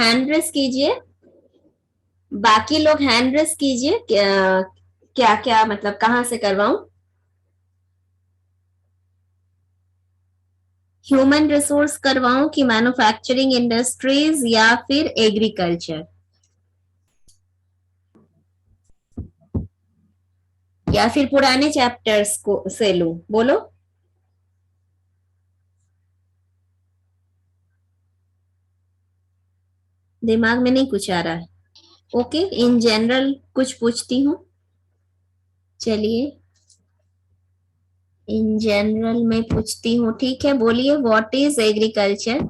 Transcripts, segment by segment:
Hand raise कीजिए, बाकी लोग हैंड रेस कीजिए। क्या क्या मतलब कहाँ से करवाऊं? ह्यूमन रिसोर्स करवाऊं कि मैन्युफैक्चरिंग इंडस्ट्रीज या फिर एग्रीकल्चर, या फिर पुराने चैप्टर्स को से लूं? बोलो। दिमाग में नहीं कुछ आ रहा है? ओके, इन जनरल कुछ पूछती हूँ, चलिए इन जनरल में पूछती हूँ, ठीक है? बोलिए, what is agriculture?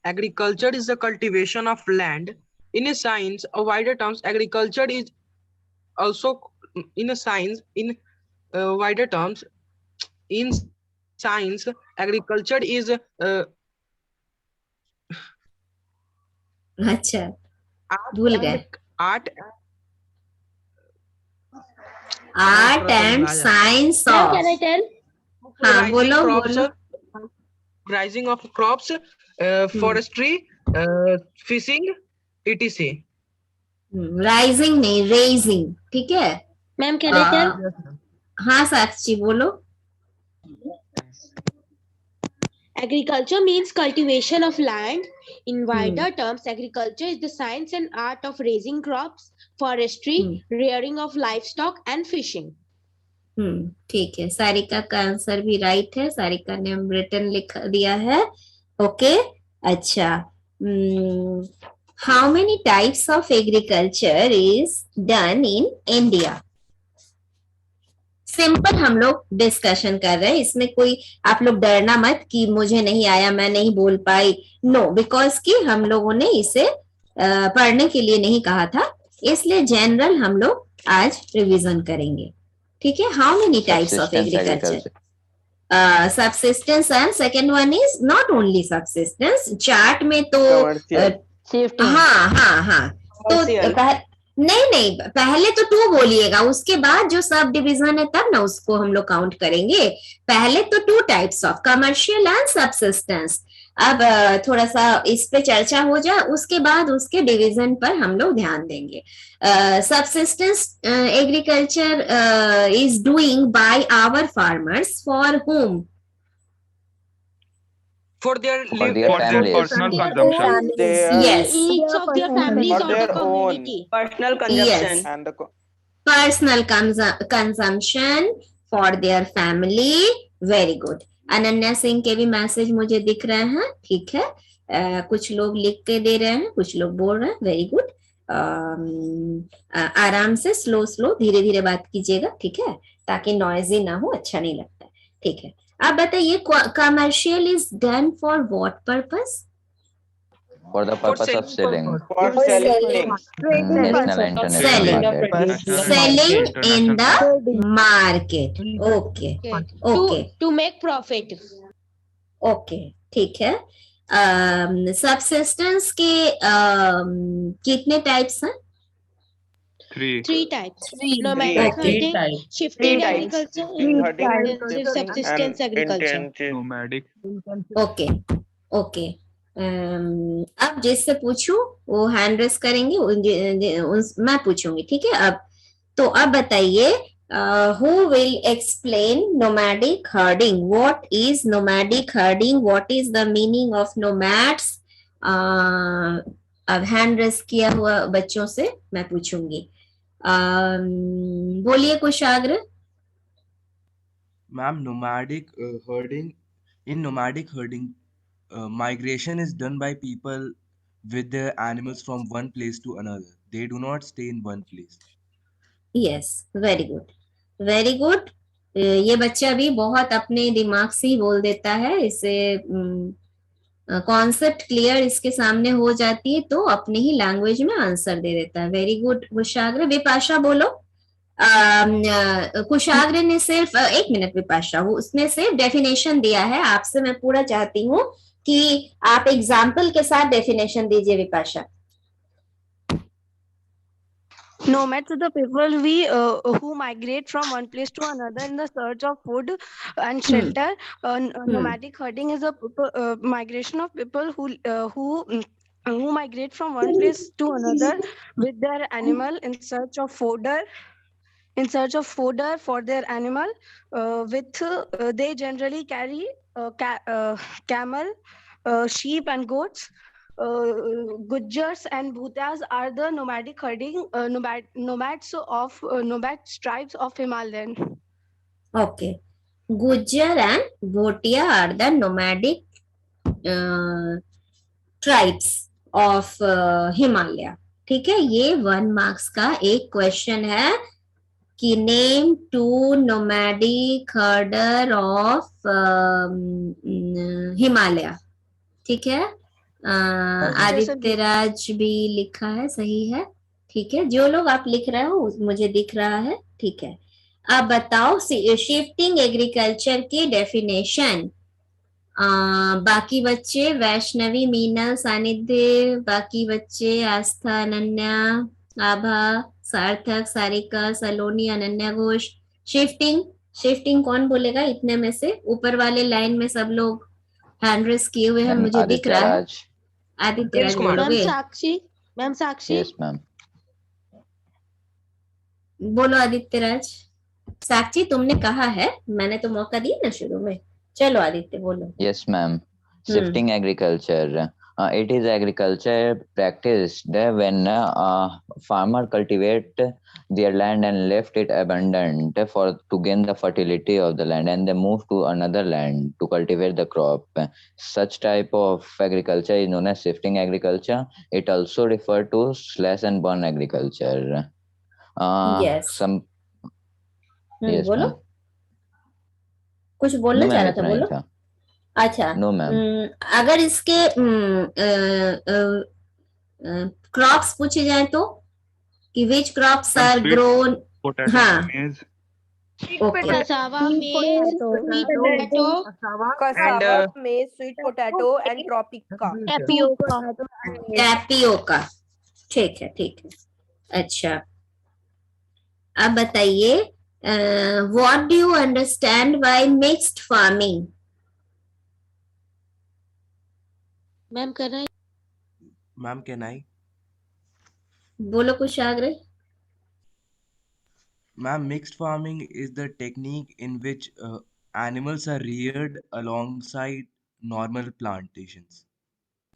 Agriculture is the cultivation of land. In a science, a wider terms, agriculture is also in a science in wider terms. In science, agriculture is अच्छा, art भूल गए। and art art थोड़ा सा and भुला जाता है। Science Ma'am, of. can I tell? हाँ, Rising बोलो crops, बोलो। rising of crops, forestry, fishing, etc. Rising नहीं, रेजिंग, ठीक है? Ma'am, can I tell? Yes, ma'am. हाँ साक्षी, बोलो। Agriculture means cultivation of land. In wider terms, agriculture is the science and art of raising crops, forestry, rearing of livestock, and fishing. ठीक है, सारिका का answer भी right है, सारिका ने written लिख दिया है। ओके, अच्छा। How many types of agriculture is done in India? Simple हम लोग डिस्कशन कर रहे हैं, इसमें कोई आप लोग डरना मत कि मुझे नहीं आया, मैं नहीं बोल पाई। नो, बिकॉज कि हम लोगों ने इसे पढ़ने के लिए नहीं कहा था, इसलिए जनरल हम लोग आज रिवीजन करेंगे, ठीक है? How many types of agriculture? Subsistence and second one is not only subsistence. Chart में तो हाँ हाँ हाँ, तो नहीं नहीं, पहले तो टू बोलिएगा, उसके बाद जो सब डिवीजन है तब ना उसको हम लोग काउंट करेंगे। पहले तो two types of commercial and subsistence. अब थोड़ा सा इस पे चर्चा हो जाए, उसके बाद उसके डिवीजन पर हम लोग ध्यान देंगे। Subsistence agriculture is doing by our farmers for home? For their personal consumption. Yes. Needs of their families or the community. Personal consumption. Yes. And the Personal consumption for their family. Very good. Ananya Singh के भी message मुझे दिख रहे हैं, ठीक है? कुछ लोग लिख के दे रहे हैं, कुछ लोग बोल रहे हैं। Very good. आराम से, स्लो स्लो, धीरे धीरे बात कीजिएगा, ठीक है? ताकि नॉइजी ना हो, अच्छा नहीं लगता है, ठीक है? अब बताइए, commercial is done for what purpose? For the purpose of selling. for selling. National and international market. Selling in the market. Okay. Okay. To make profit. Okay, ठीक है। सबसिस्टेंस के कितने टाइप्स हैं? Three types. Nomadic hunting, shifting agriculture, intensive subsistence agriculture. nomadic. Okay okay. अब जिससे पूछूं वो hand raise करेंगे, मैं पूछूंगी, ठीक है? अब तो अब बताइए, who will explain nomadic herding? What is nomadic herding? What is the meaning of nomads? अब हैंड रेस किया हुआ बच्चों से मैं पूछूंगी। बोलिए कुशाग्र। Ma'am, in nomadic herding, migration is done by people with their animals from one place to another. They do not stay in one place. Yes, very good, very good. ये बच्चा भी बहुत अपने दिमाग से ही बोल देता है, इसे कॉन्सेप्ट क्लियर इसके सामने हो जाती है तो अपने ही लैंग्वेज में आंसर दे देता है। वेरी गुड कुशाग्र। विपाशा बोलो। कुशाग्र ने सिर्फ एक मिनट विपाशा, वो उसने सिर्फ डेफिनेशन दिया है, आपसे मैं पूरा चाहती हूँ कि आप एग्जाम्पल के साथ डेफिनेशन दीजिए Vipasha. Nomads are the people who migrate from one place to another in the search of food and shelter. Nomadic herding is a migration of people who migrate from one place to another with their animal in search of fodder. In search of fodder for their animal, they generally carry camel, sheep, and goats. Gujars and Bhutas are the nomadic herding nomads of nomad tribes of Himalayan. Okay. Gujar and Bhotia are the nomadic tribes of Himalaya. ठीक है, ये 1 marks का एक question है कि name 2 nomadic हर्डर of Himalaya. ठीक है, आदित्य राज भी लिखा है, सही है. ठीक है, जो लोग आप लिख रहे हो मुझे दिख रहा है. ठीक है, अब बताओ शिफ्टिंग एग्रीकल्चर की डेफिनेशन. बाकी बच्चे वैष्णवी, मीनल, सानिध्य, बाकी बच्चे आस्था, अनन्या, आभा, सार्थक, सारिका, सलोनी, अनन्या घोष. शिफ्टिंग कौन बोलेगा इतने में से? ऊपर वाले लाइन में सब लोग हैंड रेस किए हुए हैं, मुझे दिख रहा है. आदित्य राज बोलोगे? मैम साक्षी. Yes ma'am. बोलो आदित्य राज. साक्षी तुमने कहा है, मैंने तो मौका दिया ना शुरू में. चलो आदित्य बोलो. Yes ma'am. Shifting agriculture. It is agriculture practiced when farmer cultivate their land and left it abandoned to gain the fertility of the land, and they move to another land to cultivate the crop. Such type of agriculture is known as shifting agriculture. It also referred to slash and burn agriculture. Yes. Yes बोलो. ma'am. कुछ बोलना चाह रहा था, बोलो. अच्छा. No ma'am. अगर इसके क्रॉप्स पूछे जाए तो कि विच क्रॉप्स आर ग्रोन. हाँ, cassava, maize, sweet potato, cassava, maize, sweet potato, and tropica. Tapioca. ठीक है, ठीक है. अच्छा, अब बताइए, what do you understand by mixed farming? Ma'am कर रहे हैं. Ma'am, can I? बोलो कुछ आग्रह. Ma'am, mixed farming is the technique in which animals are reared alongside normal plantations.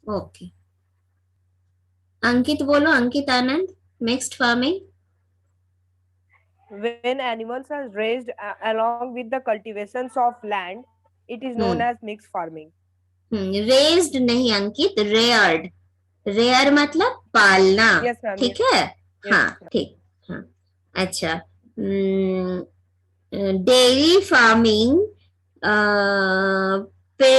Okay. अंकित बोलो. Ankit Anand. Mixed farming. When animals are raised along with the cultivations of land, it is known as mixed farming. Raised नहीं अंकित, reared. Rear मतलब पालना. Yes ma'am. ठीक है. हाँ, ठीक. हाँ, अच्छा. डेयरी फार्मिंग पे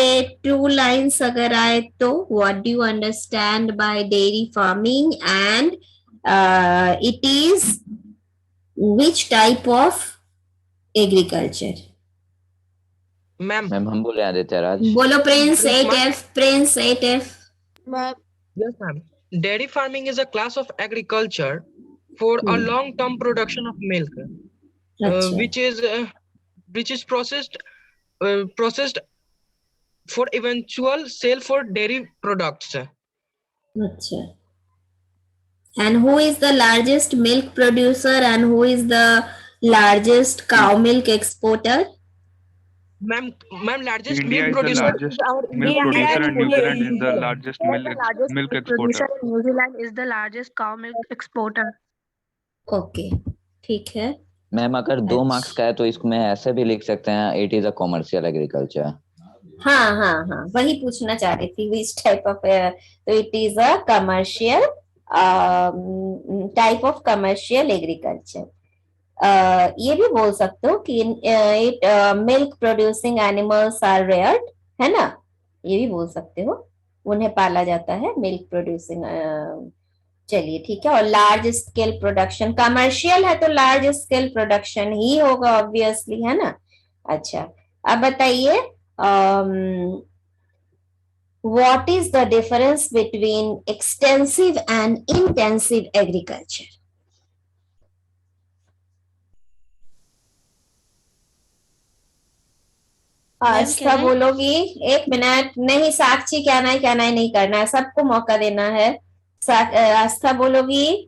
2 लाइन्स अगर आए तो what do you understand by dairy farming, and it is which type of agriculture? Ma'am हम बोले आदित्य राज. बोलो Prince 8F. Prince 8F. Yes ma'am. Dairy farming is a class of agriculture for a long-term production of milk, which is processed for eventual sale for dairy products. अच्छा. And who is the largest milk producer and who is the largest cow milk exporter? Ma'am, largest India milk is the producer. largest milk producer and New Zealand is the largest milk exporter. New Zealand is the largest cow milk exporter. Okay, ठीक है. Ma'am अगर 2 marks का है तो इसको मैं ऐसे भी लिख सकते हैं, it is a commercial agriculture. हाँ, वही पूछना चाह रही थी. विच टाइप ऑफ, तो it is a commercial type of commercial agriculture. ये भी बोल सकते हो कि it milk producing animals are reared, है ना. ये भी बोल सकते हो, उन्हें पाला जाता है मिल्क प्रोड्यूसिंग. चलिए ठीक है. और लार्ज स्केल प्रोडक्शन, कमर्शियल है तो लार्ज स्केल प्रोडक्शन ही होगा ऑब्वियसली, है ना. अच्छा, अब बताइए, what is the difference between extensive and intensive agriculture? आस्था बोलोगी? एक मिनट, नहीं साक्षी कहना है नहीं करना है, सबको मौका देना है। आस्था बोलोगी?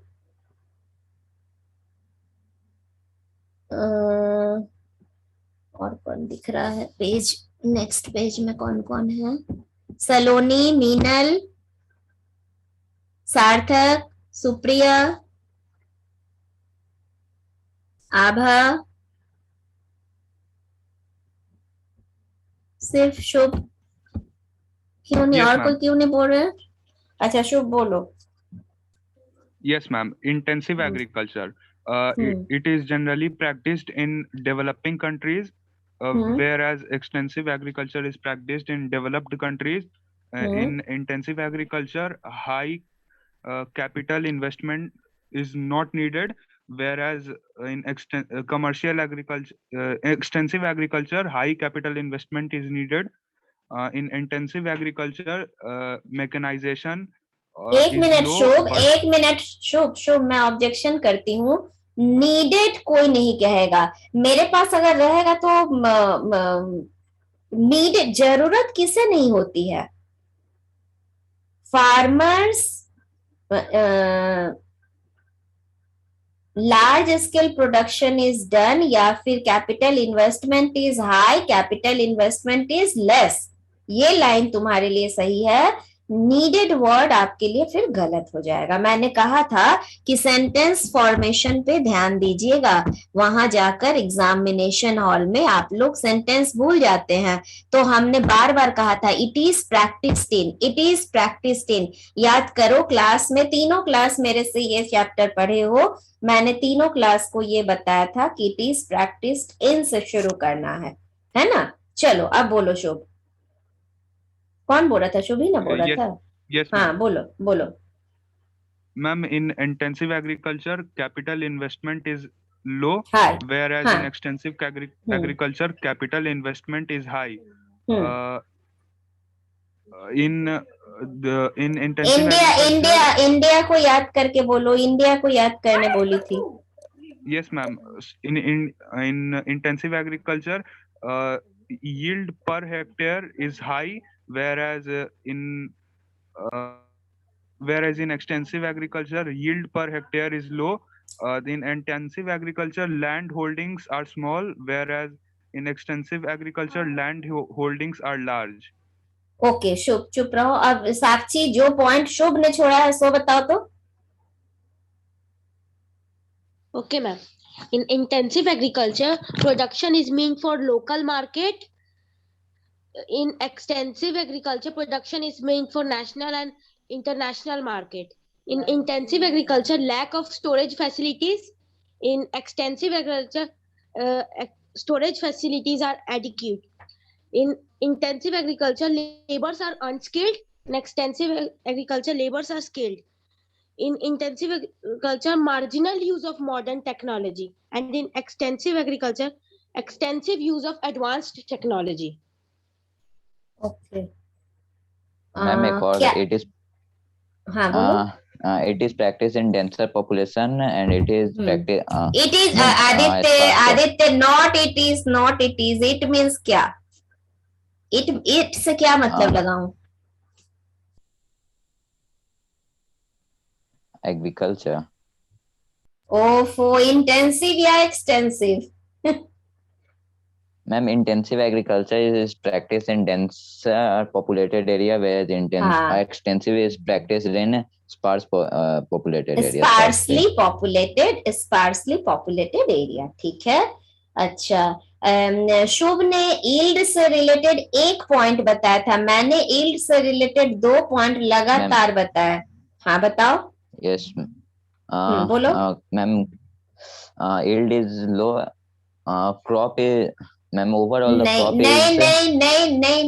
और कौन दिख रहा है पेज, नेक्स्ट पेज में कौन कौन है? सलोनी, मीनल, सार्थक, सुप्रिया, आभा, सिर्फ शुभ। क्यों नहीं? Yes, और ma'am. कोई क्यों नहीं बोल रहे? अच्छा शुभ बोलो। Yes, ma'am. Intensive agriculture. It is generally practiced in developing countries, whereas extensive agriculture is practiced in developed countries. In intensive agriculture, high capital investment is not needed, whereas in commercial agriculture, extensive agriculture, high capital investment is needed. In intensive agriculture, mechanization एक is minute low, Shubh, but एक minute शुभ, मैं objection करती हूँ। Needed कोई नहीं कहेगा, मेरे पास अगर रहेगा तो नीडेड, जरूरत किसे नहीं होती है? Farmers, large scale production is done, या फिर capital investment is high, capital investment is less. ये लाइन तुम्हारे लिए सही है, नीडेड वर्ड आपके लिए फिर गलत हो जाएगा। मैंने कहा था कि सेंटेंस फॉर्मेशन पे ध्यान दीजिएगा, वहां जाकर एग्जामिनेशन हॉल में आप लोग सेंटेंस भूल जाते हैं। तो हमने बार बार कहा था it is practised in, it is practised in. याद करो, क्लास में तीनों क्लास मेरे से ये चैप्टर पढ़े हो, मैंने तीनों क्लास को ये बताया था कि इट इज प्रैक्टिस्ड इन से शुरू करना है ना? चलो अब बोलो शुभ। कौन बोल रहा था? शुभ ही ना बोल रहा था? yes, हाँ ma'am. बोलो। Ma'am, in intensive agriculture, capital investment is low, High. whereas हाँ. in extensive agriculture, capital investment is high. In intensive agriculture, India को याद करके बोलो, इंडिया को याद करने बोली थी। Yes, ma'am. In intensive agriculture, yield per hectare is high, whereas in extensive agriculture, yield per hectare is low. In intensive agriculture, land holdings are small, whereas in extensive agriculture, land holdings are large. Okay Shubh चुप रहो। अब साक्षी, जो point शुभ ने छोड़ा है सो बताओ तो। Okay, ma'am. In intensive agriculture, production is meant for local market. In extensive agriculture, production is meant for national and international market. In intensive agriculture, lack of storage facilities. In extensive agriculture, storage facilities are adequate. In intensive agriculture, laborers are unskilled. In extensive agriculture, laborers are skilled. In intensive agriculture, marginal use of modern technology, and in extensive agriculture, extensive use of advanced technology. Okay. Ma'am, it is हाँ बोलो। it is practiced in denser population and it is practice. It is Aditya, not it is, not it is. It means क्या? It से क्या मतलब लगाऊं? Agriculture. Oh, for intensive या extensive? Ma'am, intensive agriculture is practiced in denser populated area, whereas extensive is practiced in sparse populated area. Sparsely populated area. ठीक है। अच्छा, शुभ ने यील्ड से रिलेटेड एक पॉइंट बताया था, मैंने यील्ड से रिलेटेड 2 पॉइंट लगातार बताया। हाँ बताओ। Yes. बोलो। Ma'am, yield is low. Crop is, ma'am overall the crop is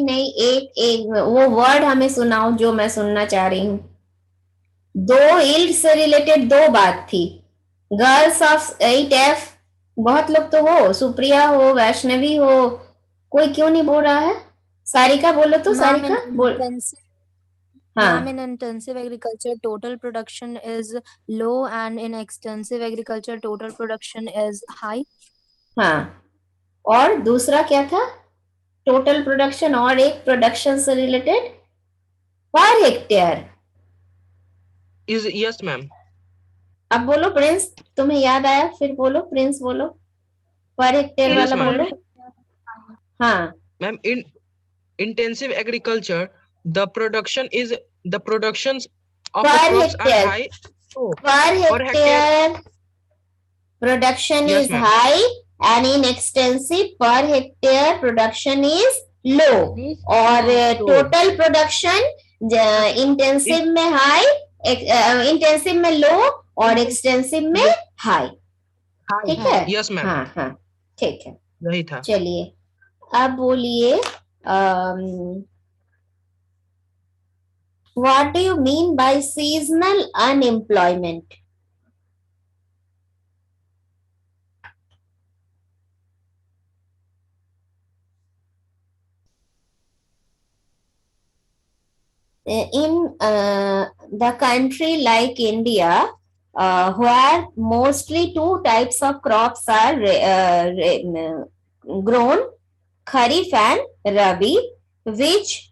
नहीं, एक वो वर्ड हमें सुनाओ जो मैं सुनना चाह रही हूँ। 2 यील्ड से रिलेटेड 2 बात थी। गर्ल्स ऑफ 8F, बहुत लोग तो हो, सुप्रिया हो, वैष्णवी हो, कोई क्यों नहीं बोल रहा है? सारिका बोलो तो। सारिका बोल। Ma'am, in intensive agriculture, total production is low, and in extensive agriculture, total production is high. हाँ, और दूसरा क्या था? टोटल प्रोडक्शन और एक प्रोडक्शन से related per hectare is yes ma'am. अब बोलो प्रिंस, तुम्हें याद आया, फिर बोलो प्रिंस, बोलो पर हेक्टेयर Yes वाला ma'am. बोलो। हाँ Ma'am, in intensive agriculture, the productions of the per crops are hectare. high. Oh, per per hectare production Yes, is ma'am. high and in extensive per hectare production is low, और total production intensive में high, intensive में low और extensive में high। ठीक है? Yes ma'am. हाँ हाँ ठीक है, यही था। चलिए अब बोलिए what do you mean by seasonal unemployment? In the country like India, where mostly two types of crops are grown, Kharif and Rabi, which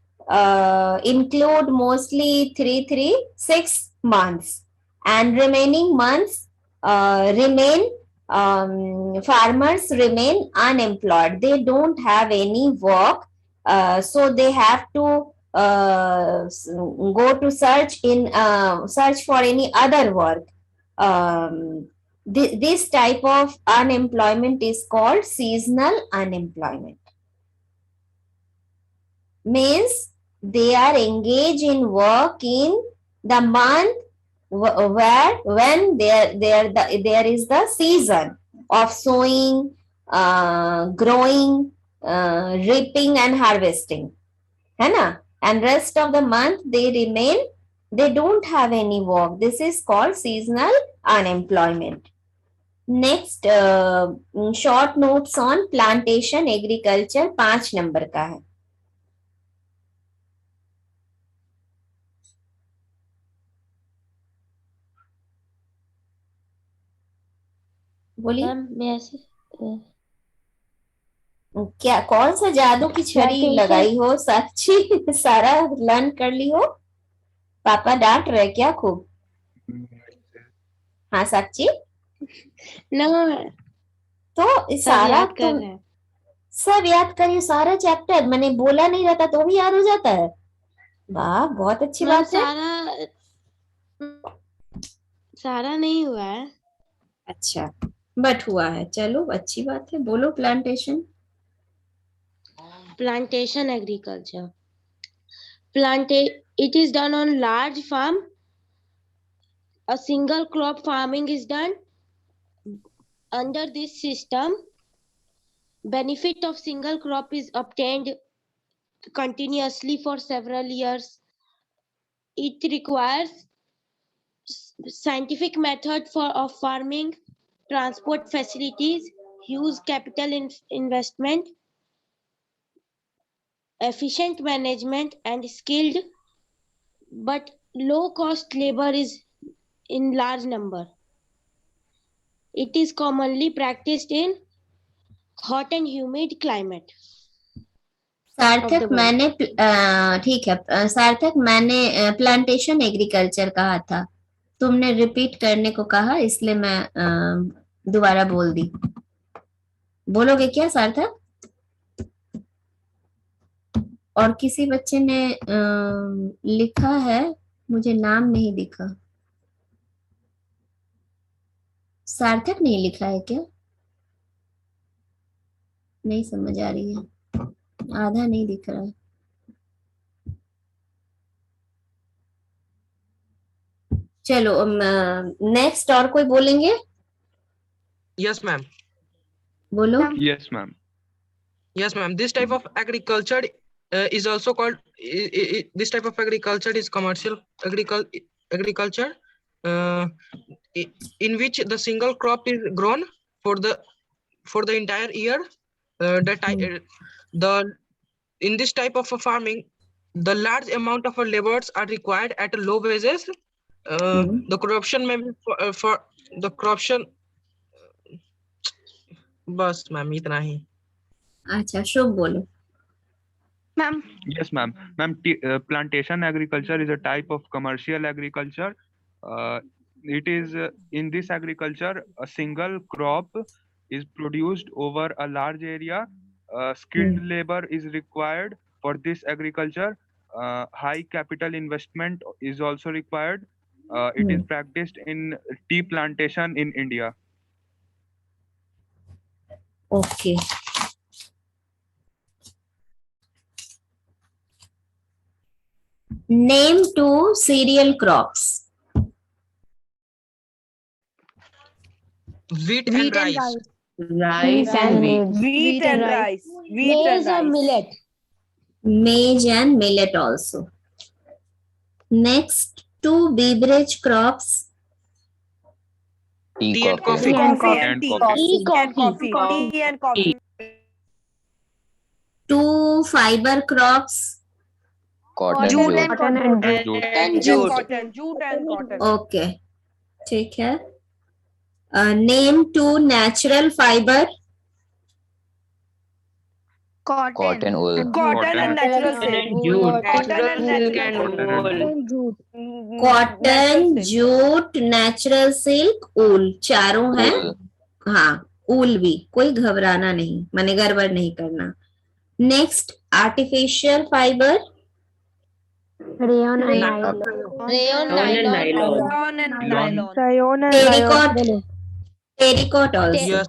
include mostly 6 months, and remaining months farmers remain unemployed. They don't have any work, so they have to go to search for any other work. This type of unemployment is called seasonal unemployment. Means they are engaged in work in the month when there is the season of sowing, growing, reaping and harvesting, है ना? And rest of the month they don't have any work. This is called seasonal unemployment. Next, short notes on plantation agriculture 5 number का है। बोलिए क्या, कौन सा जादू की छड़ी लगाई हो साक्षी? सारा लर्न कर ली हो? पापा डांट रहे क्या खूब? हाँ साक्षी तो सारा तुम सब याद करिए, सारा चैप्टर। मैंने बोला नहीं रहता तो भी याद हो जाता है। वाह बहुत अच्छी बात है। सारा नहीं हुआ है। अच्छा बट हुआ है, चलो अच्छी बात है। बोलो plantation. Plantation agriculture. It is done on large farm. A single crop farming is done. Under this system, benefit of single crop is obtained continuously for several years. It requires scientific method of farming, transport facilities, huge capital investment, efficient management and skilled but low cost labor is in large number. It is commonly practiced in hot and humid climate. सार्थक मैंने ठीक है सार्थक, मैंने plantation agriculture कहा था, तुमने repeat करने को कहा इसलिए मैं दोबारा बोल दी। बोलोगे क्या सार्थक? और किसी बच्चे ने लिखा है, मुझे नाम नहीं दिखा। सार्थक नहीं लिखा है क्या? नहीं समझ आ रही है, आधा नहीं दिख रहा है। चलो नेक्स्ट और कोई बोलेंगे? Yes ma'am. बोलो। Yes ma'am. Yes ma'am, this type of agriculture is also called this type of agriculture is commercial agriculture, in which the single crop is grown for the entire year. In this type of farming, the large amount of laborers are required at low wages. The corruption may be for the corruption। बस ma'am इतना ही। अच्छा शुभ बोलो। Ma'am. Yes, ma'am. Ma'am, plantation agriculture is a type of commercial agriculture. It is in this agriculture, a single crop is produced over a large area. Skilled labor is required for this agriculture. High capital investment is also required. It is practiced in tea plantation in India. Okay. Name two cereal crops. Wheat and rice. Rice and wheat. Wheat and rice. Wheat and Maize and rice. millet. Maize and millet also. Next, two beverage crops. Tea, Tea and coffee. coffee. Coffee and And tea. coffee. Tea, And coffee. coffee. Tea and coffee. Two fiber crops. Cotton, Jute jute. and Jute. Jute and cotton. Okay. ठीक है. Name two natural fiber. Cotton wool. Cotton and natural silk. Jute. Cotton and natural silk. Cotton, jute, natural silk, wool. चारों हैं. Wool. हाँ, wool भी. कोई घबराना नहीं, माने गड़बड़ नहीं करना. Next, artificial fiber. Rayon and nylon. Rayon, nylon. Rayon and Terracotta. Terracotta also. Yes.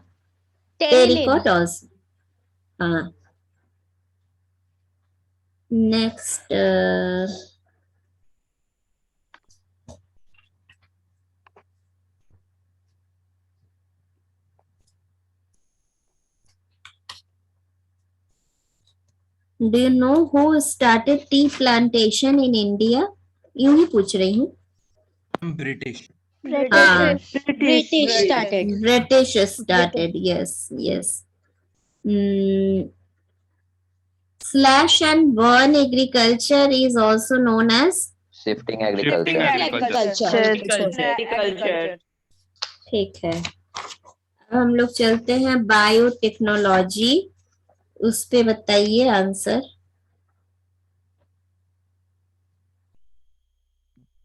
Terracotta also. हाँ. Next, do you know who started tea plantation in India? यूं ही पूछ रही हूँ. British. हाँ. British started. British started. Yes, yes. Slash and burn agriculture is also known as Shifting agriculture. Agriculture. ठीक है. अब हम लोग चलते हैं बायोटेक्नोलॉजी. उस पे बताइए answer.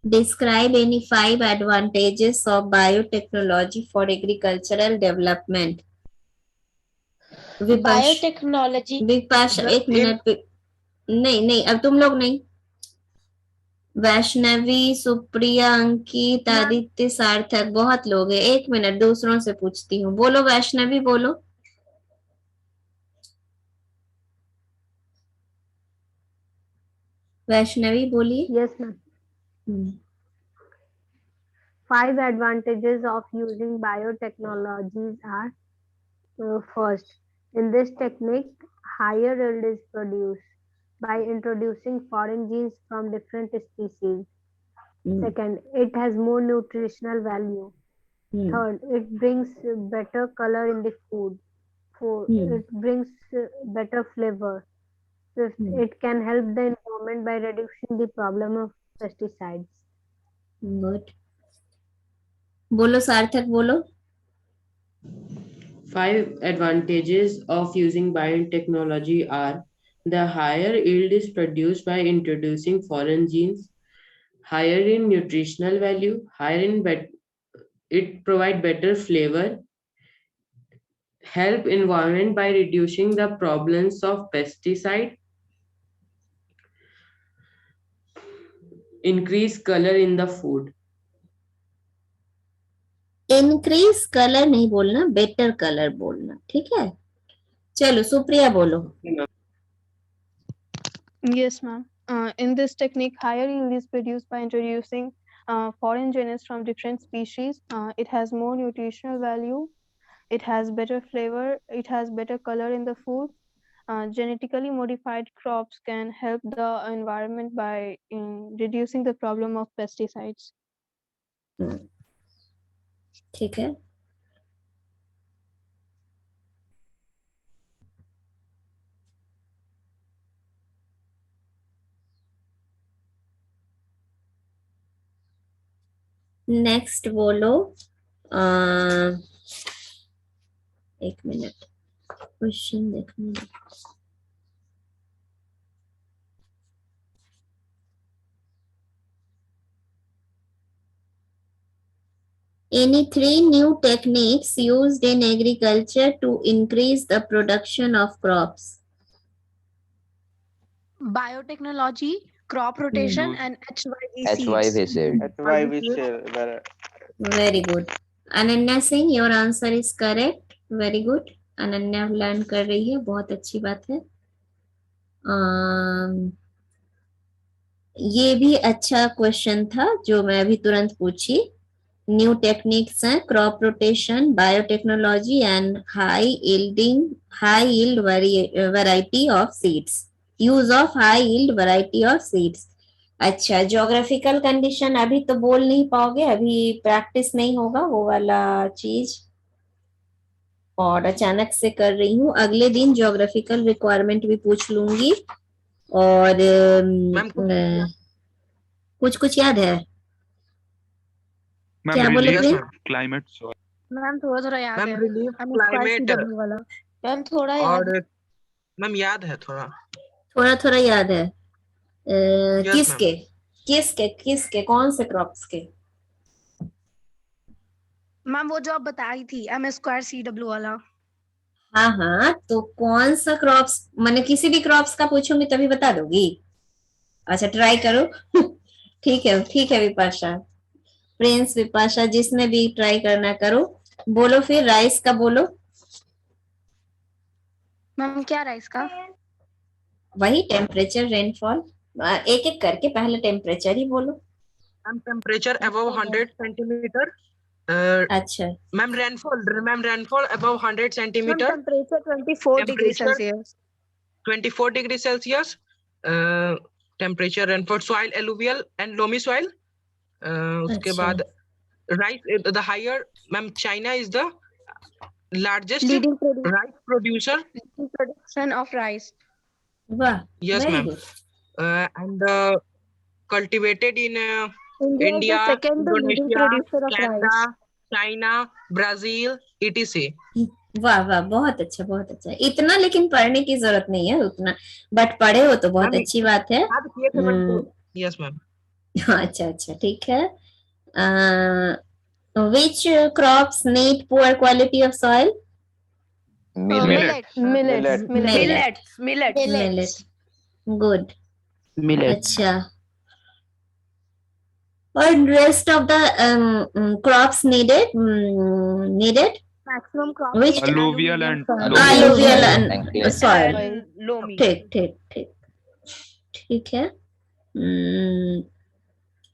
Describe any 5 advantages of biotechnology for agricultural development. Biotechnology. Vipasha एक मिनट. नहीं अब तुम लोग नहीं. वैष्णवी, सुप्रिया, अंकित, आदित्य, सार्थक, बहुत लोग हैं. एक मिनट, दूसरों से पूछती हूँ. बोलो वैष्णवी, बोलो. वैष्णवी बोलिए. Yes, ma'am. 5 advantages of using biotechnologies are first, in this technique, higher yield is produced by introducing foreign genes from different species. Second, it has more nutritional value. Third, it brings better color in the food. Fourth, it brings better flavor. Fifth, it can help the environment by reducing the problem of pesticides. Good. बोलो सार्थक, बोलो. 5 advantages of using biotechnology are: the higher yield is produced by introducing foreign genes, higher in nutritional value, higher in it provide better flavor, help environment by reducing the problems of pesticide, increase color in the food. Increase colour नहीं बोलना, better colour बोलना. ठीक है. चलो सुप्रिया बोलो. Yes, ma'am. In this technique, higher yield is produced by introducing foreign genes from different species. It has more nutritional value. It has better flavor. It has better color in the food. Genetically modified crops can help the environment by reducing the problem of pesticides. ठीक है. Next बोलो. एक minute, question देखने. Any 3 new techniques used in agriculture to increase the production of crops? Biotechnology, crop rotation, and HYV HYV seeds. seed. HYV shell. Very good. Ananya Singh, your answer is correct. Very good. Ananya learn कर रही है, बहुत अच्छी बात है। ये भी अच्छा क्वेश्चन था जो मैं अभी तुरंत पूछी। न्यू टेक्निक्स हैं crop rotation, biotechnology and high yield variety of seeds, use of high yield variety of seeds. अच्छा, ज्योग्राफिकल कंडीशन अभी तो बोल नहीं पाओगे, अभी प्रैक्टिस नहीं होगा वो वाला चीज, और अचानक से कर रही हूँ। अगले दिन ज्योग्राफिकल रिक्वायरमेंट भी पूछ लूंगी। और कुछ कुछ याद है? क्या बोले थे? क्लाइमेट मैम थोड़ा थोड़ा याद है। रिलीफ क्लाइमेट वाला मैम थोड़ा और मैम याद है थोड़ा थोड़ा याद है। किसके किसके किसके कौन से क्रॉप्स के? मैम वो जो आप बताई थी M² CW वाला। हाँ हाँ, तो कौन सा क्रॉप्स, मैंने किसी भी क्रॉप्स का पूछूंगी तभी बता दोगी? अच्छा ट्राई करो। ठीक है विपाशा, प्रिंस विपाशा, जिसने भी ट्राई करना करो। बोलो फिर राइस का बोलो। मैम क्या राइस का? वही टेम्परेचर रेनफॉल, एक एक करके पहले टेम्परेचर ही बोलो। Ma'am temperature above 100 centimetre. अच्छा ma'am rainfall above 100 centimetre. Temperature 24 degree Celsius. 24 degree Celsius. Temperature rainfall, soil alluvial and loamy soil. उसके बाद rice the higher, ma'am China is the largest rice producer. Production of rice. वाह, yes ma'am. And cultivated in India, Indonesia, Canada, China, Brazil, etc. वाह वाह, बहुत अच्छा बहुत अच्छा। इतना लेकिन पढ़ने की जरूरत नहीं है उतना, बट पढ़े हो तो बहुत अच्छी बात है। Yes ma'am. अच्छा ठीक है। Which crops need poor quality of soil? Millet. Good. अच्छा, और rest of the crops needed maximum crop which alluvial and soil. ठीक है।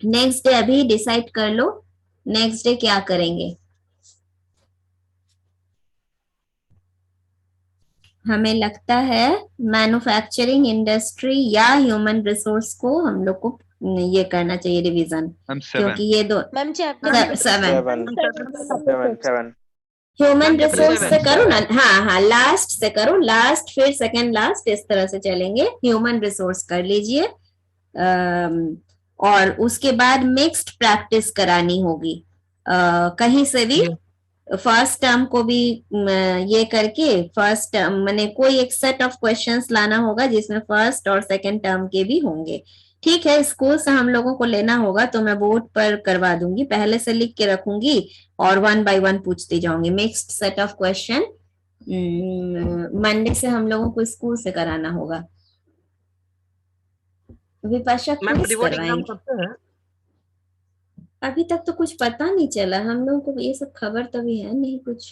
नेक्स्ट डे अभी डिसाइड कर लो, नेक्स्ट डे क्या करेंगे। हमें लगता है मैन्युफैक्चरिंग इंडस्ट्री या ह्यूमन रिसोर्स को हम लोग को ये करना चाहिए रिवीजन, क्योंकि ये दो मैम सेवन ह्यूमन रिसोर्स से करो ना। हाँ लास्ट से करो, लास्ट फिर सेकंड लास्ट, इस तरह से चलेंगे। ह्यूमन रिसोर्स कर लीजिए, और उसके बाद मिक्स्ड प्रैक्टिस करानी होगी। कहीं से भी फर्स्ट टर्म को भी ये करके, फर्स्ट टर्म मैंने कोई एक सेट ऑफ क्वेश्चंस लाना होगा जिसमें फर्स्ट और सेकंड टर्म के भी होंगे। ठीक है, स्कूल से हम लोगों को लेना होगा तो मैं बोर्ड पर करवा दूंगी, पहले से लिख के रखूंगी और 1 by 1 पूछती जाऊंगी। Mixed set of question Monday से हम लोगों को स्कूल से कराना होगा। विपाशा क्विज करवाएंगे। अभी तक तो कुछ पता नहीं चला हम लोगों को, ये सब खबर तो भी है नहीं कुछ।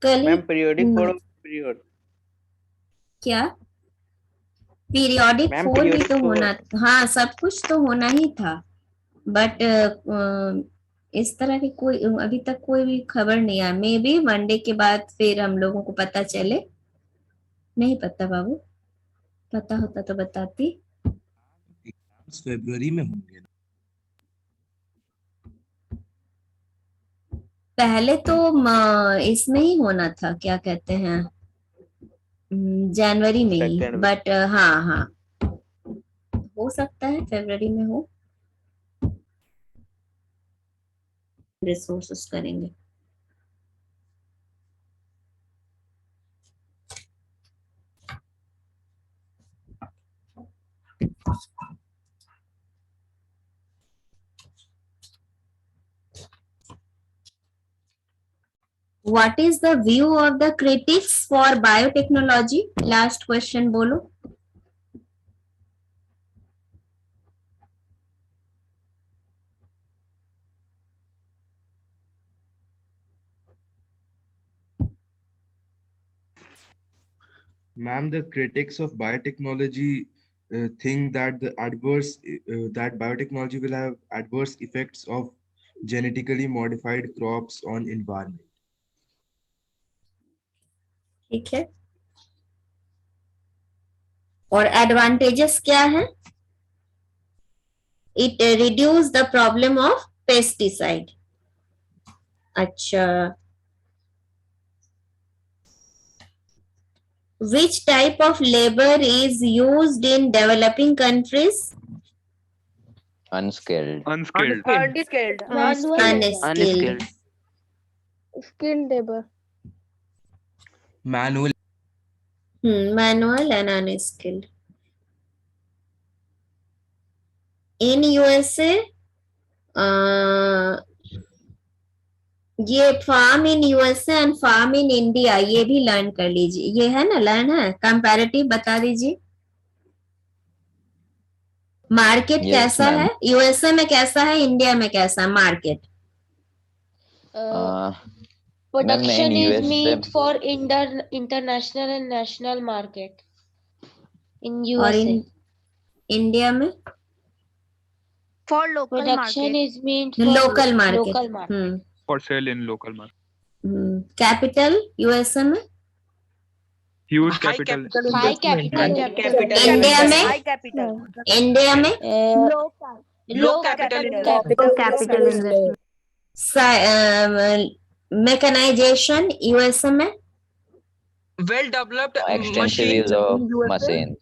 कल पीरियोडिक पीरियड क्या पीरियोडिक 4 भी तो होना, हाँ सब कुछ तो होना ही था, बट इस तरह की कोई अभी तक कोई भी खबर नहीं आया। मे बी मंडे के बाद फिर हम लोगों को पता चले। नहीं पता बाबू, पता होता तो बताती। फरवरी में होंगे। पहले तो इसमें ही होना था, क्या कहते हैं, जनवरी में ही, बट हाँ हो सकता है फरवरी में हो। रिसोर्सेस करेंगे। What is the view of the critics for biotechnology? Last question बोलो. Ma'am, the critics of biotechnology think that that biotechnology will have adverse effects of genetically modified crops on environment. ठीक है. और advantages क्या है? It reduce the problem of pesticide. अच्छा. Which type of labor is used in developing countries? Unskilled. Unskilled. Unskilled. Unskilled. Skilled labor. Manual. Manual and unskilled. In USA, ये farm in USA and farm in India, ये भी learn कर लीजिए. ये है ना, learn है. कंपैरेटिव बता दीजिए. मार्केट कैसा है? यूएसए में कैसा है, इंडिया में कैसा है market? Production is made for international and national market in USA. और इंडिया में For local production market. is made for local market. local market. For sale in local market. Capital USA में Huge capital. High capital. India में High capital. India में Low capital. Capital investment. Mechanization USA में well developed Extensive use of machines.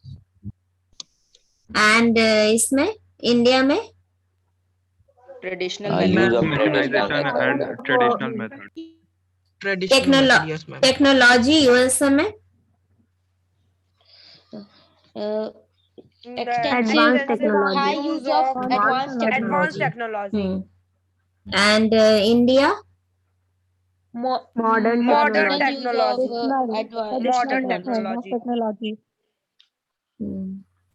And इसमें India में Traditional Use of Mechanization and traditional method. Technology USA में Advanced technology. High use of Advanced technology. And India Modern Modern technology. technology. Modern technology.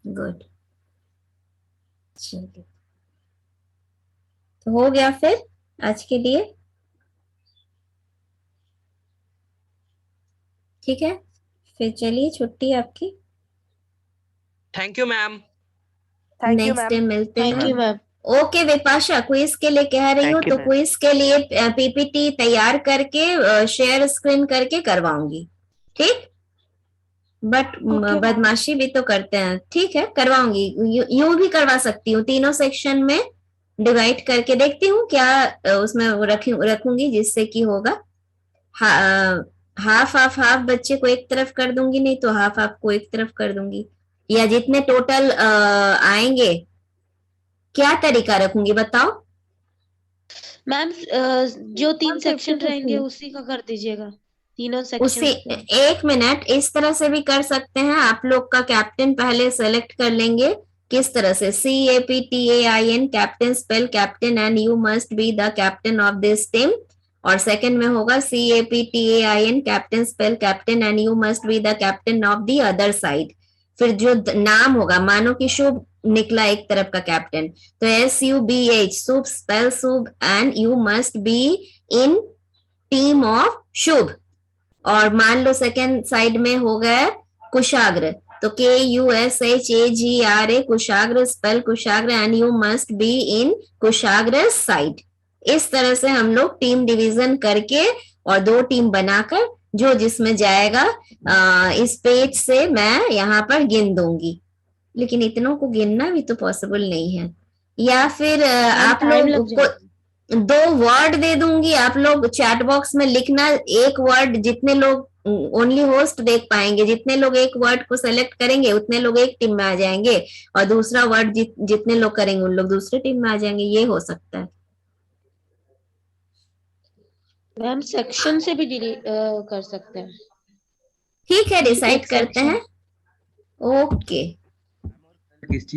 Good. चलिए, तो हो गया फिर आज के लिए. ठीक है, फिर चलिए छुट्टी आपकी. Thank you ma'am. Next day मिलते Thank you, हैं. ma'am. ओके विपाशा, क्विज के लिए कह रही हूँ तो क्विज के लिए पीपीटी तैयार करके शेयर स्क्रीन करके करवाऊंगी. ठीक, बट बदमाशी भी तो करते हैं. ठीक है, करवाऊंगी. यूं भी करवा सकती हूँ, तीनों सेक्शन में डिवाइड करके देखती हूँ क्या उसमें रखूंगी जिससे कि होगा. हाफ बच्चे को एक तरफ कर दूंगी, नहीं तो हाफ को एक तरफ कर दूंगी, या जितने टोटल आएंगे. क्या तरीका रखूंगी बताओ. मैम जो 3 सेक्शन रहेंगे उसी का कर दीजिएगा. तीनों उसी सेक्शन. 1 मिनट इस तरह से भी कर सकते हैं. आप लोग का कैप्टन पहले सेलेक्ट कर लेंगे. किस तरह से? CAPTAIN, captain spell captain and you must be the captain of this team. और सेकंड में होगा CAPTAIN, captain spell captain and you must be the captain of the other side. फिर जो नाम होगा, मानो कि शुभ निकला एक तरफ का कैप्टन, तो SUBH, Shubh spell Shubh and you must be in team of Shubh. और मान लो सेकंड साइड में हो गया कुशाग्र, तो KUSHAGRA, Kushagra spell Kushagra and you must be in Kushagra side. इस तरह से हम लोग टीम डिवीजन करके और 2 टीम बनाकर जो जिसमें जाएगा इस पेज से मैं यहाँ पर गिन दूंगी. लेकिन इतनों को गिनना भी तो पॉसिबल नहीं है. या फिर आप लोग को 2 वर्ड दे दूंगी, आप लोग चैट बॉक्स में लिखना. एक वर्ड जितने लोग ओनली होस्ट देख पाएंगे, जितने लोग एक वर्ड को सेलेक्ट करेंगे उतने लोग एक टीम में आ जाएंगे, और दूसरा वर्ड जितने लोग करेंगे उन लोग दूसरे टीम में आ जाएंगे. ये हो सकता है. मैम सेक्शन से भी डिलीट कर सकते हैं. ठीक है, डिसाइड करते हैं. ओके.